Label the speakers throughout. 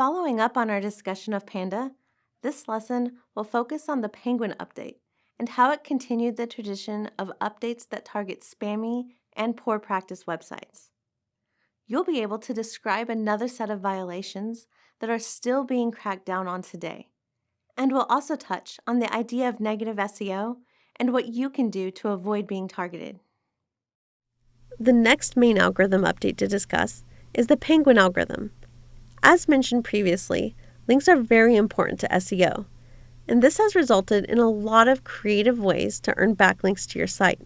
Speaker 1: Following up on our discussion of Panda, this lesson will focus on the Penguin update and how it continued the tradition of updates that target spammy and poor practice websites. You'll be able to describe another set of violations that are still being cracked down on today. And we'll also touch on the idea of negative SEO and what you can do to avoid being targeted. The next main algorithm update to discuss is the Penguin algorithm. As mentioned previously, links are very important to SEO, and this has resulted in a lot of creative ways to earn backlinks to your site.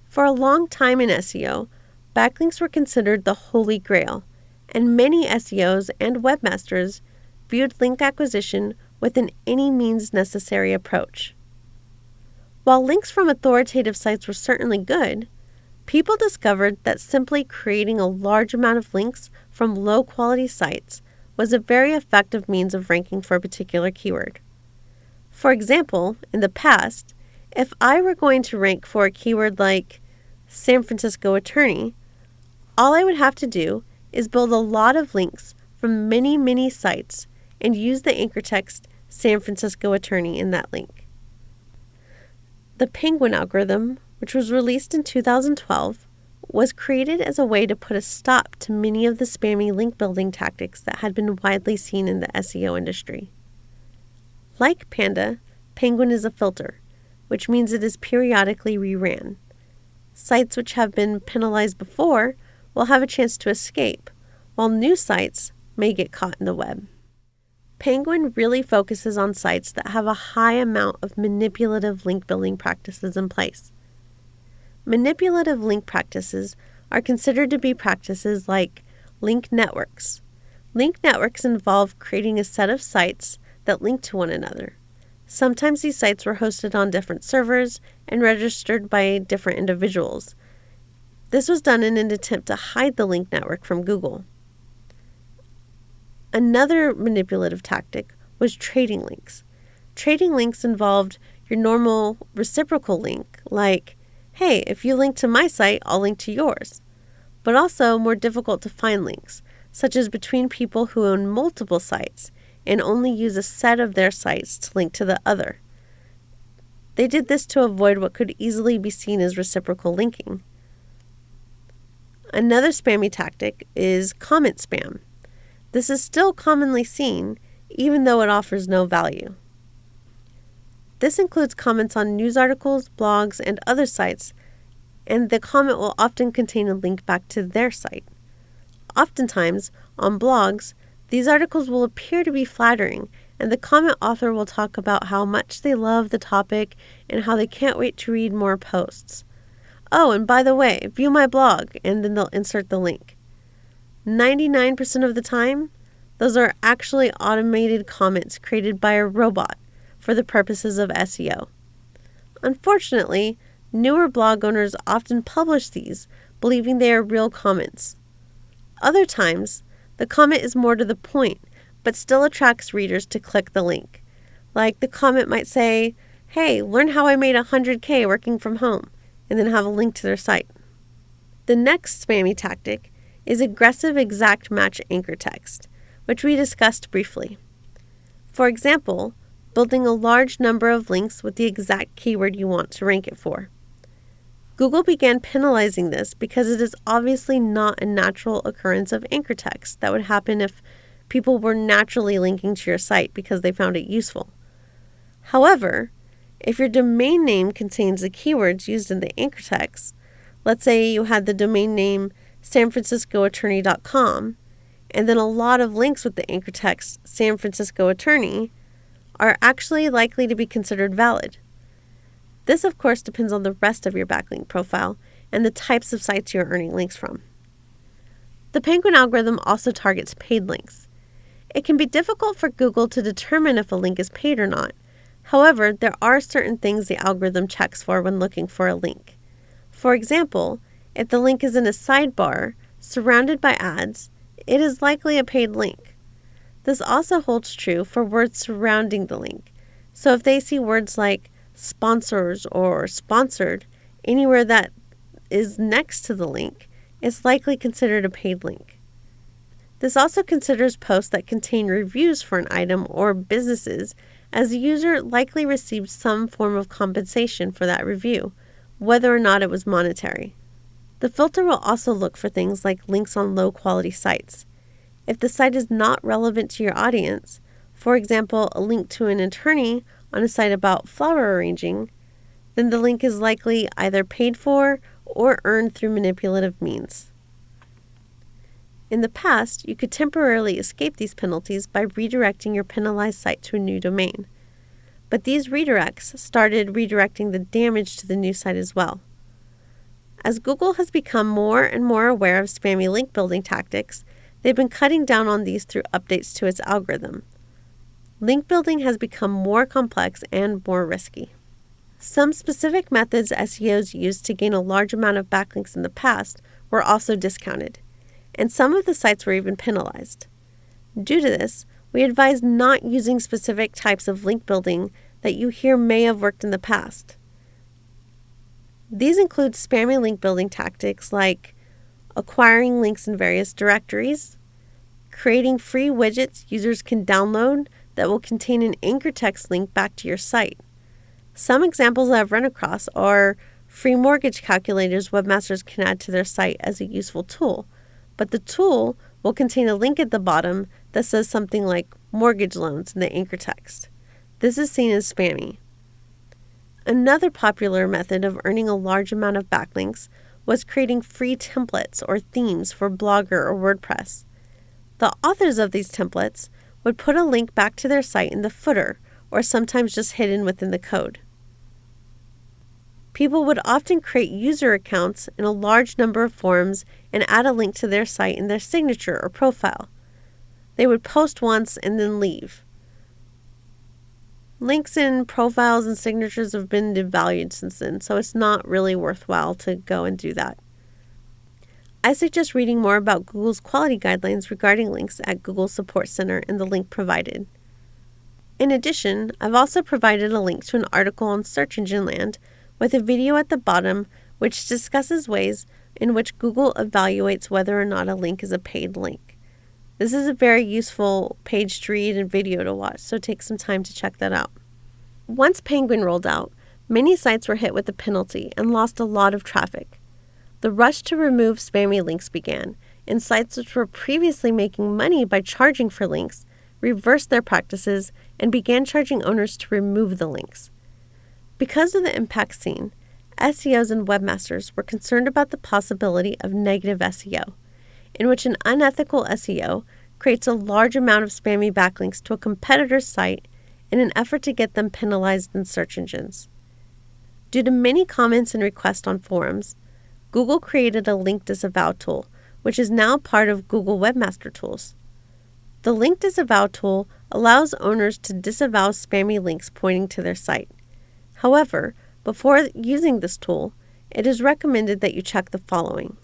Speaker 1: For a long time in SEO, backlinks were considered the holy grail, and many SEOs and webmasters viewed link acquisition with an any means necessary approach. While links from authoritative sites were certainly good, people discovered that simply creating a large amount of links from low-quality sites was a very effective means of ranking for a particular keyword. For example, in the past, if I were going to rank for a keyword like San Francisco attorney, all I would have to do is build a lot of links from many sites and use the anchor text San Francisco attorney in that link. The Penguin algorithm, which was released in 2012, was created as a way to put a stop to many of the spammy link building tactics that had been widely seen in the SEO industry. Like Panda, Penguin is a filter, which means it is periodically reran. Sites which have been penalized before will have a chance to escape, while new sites may get caught in the web. Penguin really focuses on sites that have a high amount of manipulative link building practices in place. Manipulative link practices are considered to be practices like link networks. Link networks involve creating a set of sites that link to one another. Sometimes these sites were hosted on different servers and registered by different individuals. This was done in an attempt to hide the link network from Google. Another manipulative tactic was trading links. Trading links involved your normal reciprocal link, like, hey, if you link to my site, I'll link to yours. But also more difficult to find links, such as between people who own multiple sites and only use a set of their sites to link to the other. They did this to avoid what could easily be seen as reciprocal linking. Another spammy tactic is comment spam. This is still commonly seen, even though it offers no value. This includes comments on news articles, blogs, and other sites, and the comment will often contain a link back to their site. Oftentimes, on blogs, these articles will appear to be flattering, and the comment author will talk about how much they love the topic and how they can't wait to read more posts. Oh, and by the way, view my blog, and then they'll insert the link. 99% of the time, those are actually automated comments created by a robot for the purposes of SEO. Unfortunately, newer blog owners often publish these, believing they are real comments. Other times, the comment is more to the point, but still attracts readers to click the link. Like the comment might say, hey, learn how I made $100K working from home, and then have a link to their site. The next spammy tactic is aggressive exact match anchor text, which we discussed briefly. For example, building a large number of links with the exact keyword you want to rank it for. Google began penalizing this because it is obviously not a natural occurrence of anchor text that would happen if people were naturally linking to your site because they found it useful. However, if your domain name contains the keywords used in the anchor text, let's say you had the domain name sanfranciscoattorney.com, and then a lot of links with the anchor text San Francisco attorney are actually likely to be considered valid. This, of course, depends on the rest of your backlink profile and the types of sites you're earning links from. The Penguin algorithm also targets paid links. It can be difficult for Google to determine if a link is paid or not. However, there are certain things the algorithm checks for when looking for a link. For example, if the link is in a sidebar surrounded by ads, it is likely a paid link. This also holds true for words surrounding the link. So if they see words like sponsors or sponsored anywhere that is next to the link, it's likely considered a paid link. This also considers posts that contain reviews for an item or businesses, as the user likely received some form of compensation for that review, whether or not it was monetary. The filter will also look for things like links on low-quality sites. If the site is not relevant to your audience, for example, a link to an attorney on a site about flower arranging, then the link is likely either paid for or earned through manipulative means. In the past, you could temporarily escape these penalties by redirecting your penalized site to a new domain. But these redirects started redirecting the damage to the new site as well. As Google has become more and more aware of spammy link building tactics, they've been cutting down on these through updates to its algorithm. Link building has become more complex and more risky. Some specific methods SEOs used to gain a large amount of backlinks in the past were also discounted, and some of the sites were even penalized. Due to this, we advise not using specific types of link building that you hear may have worked in the past. These include spammy link building tactics like acquiring links in various directories, creating free widgets users can download that will contain an anchor text link back to your site. Some examples I've run across are free mortgage calculators webmasters can add to their site as a useful tool, but the tool will contain a link at the bottom that says something like mortgage loans in the anchor text. This is seen as spammy. Another popular method of earning a large amount of backlinks was creating free templates or themes for Blogger or WordPress. The authors of these templates would put a link back to their site in the footer, or sometimes just hidden within the code. People would often create user accounts in a large number of forums and add a link to their site in their signature or profile. They would post once and then leave. Links in profiles and signatures have been devalued since then, so it's not really worthwhile to go and do that. I suggest reading more about Google's quality guidelines regarding links at Google Support Center in the link provided. In addition, I've also provided a link to an article on Search Engine Land with a video at the bottom which discusses ways in which Google evaluates whether or not a link is a paid link. This is a very useful page to read and video to watch, so take some time to check that out. Once Penguin rolled out, many sites were hit with a penalty and lost a lot of traffic. The rush to remove spammy links began, and sites which were previously making money by charging for links reversed their practices and began charging owners to remove the links. Because of the impact seen, SEOs and webmasters were concerned about the possibility of negative SEO, in which an unethical SEO creates a large amount of spammy backlinks to a competitor's site in an effort to get them penalized in search engines. Due to many comments and requests on forums, Google created a link disavow tool, which is now part of Google Webmaster Tools. The link disavow tool allows owners to disavow spammy links pointing to their site. However, before using this tool, it is recommended that you check the following.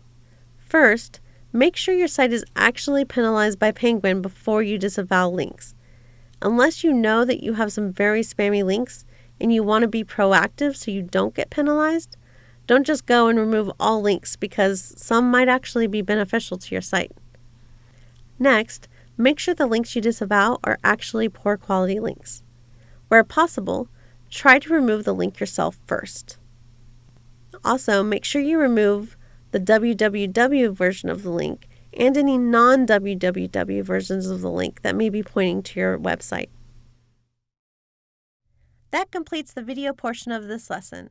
Speaker 1: First, make sure your site is actually penalized by Penguin before you disavow links. Unless you know that you have some very spammy links and you want to be proactive so you don't get penalized, don't just go and remove all links because some might actually be beneficial to your site. Next, make sure the links you disavow are actually poor quality links. Where possible, try to remove the link yourself first. Also, make sure you remove the www version of the link and any non-www versions of the link that may be pointing to your website. That completes the video portion of this lesson.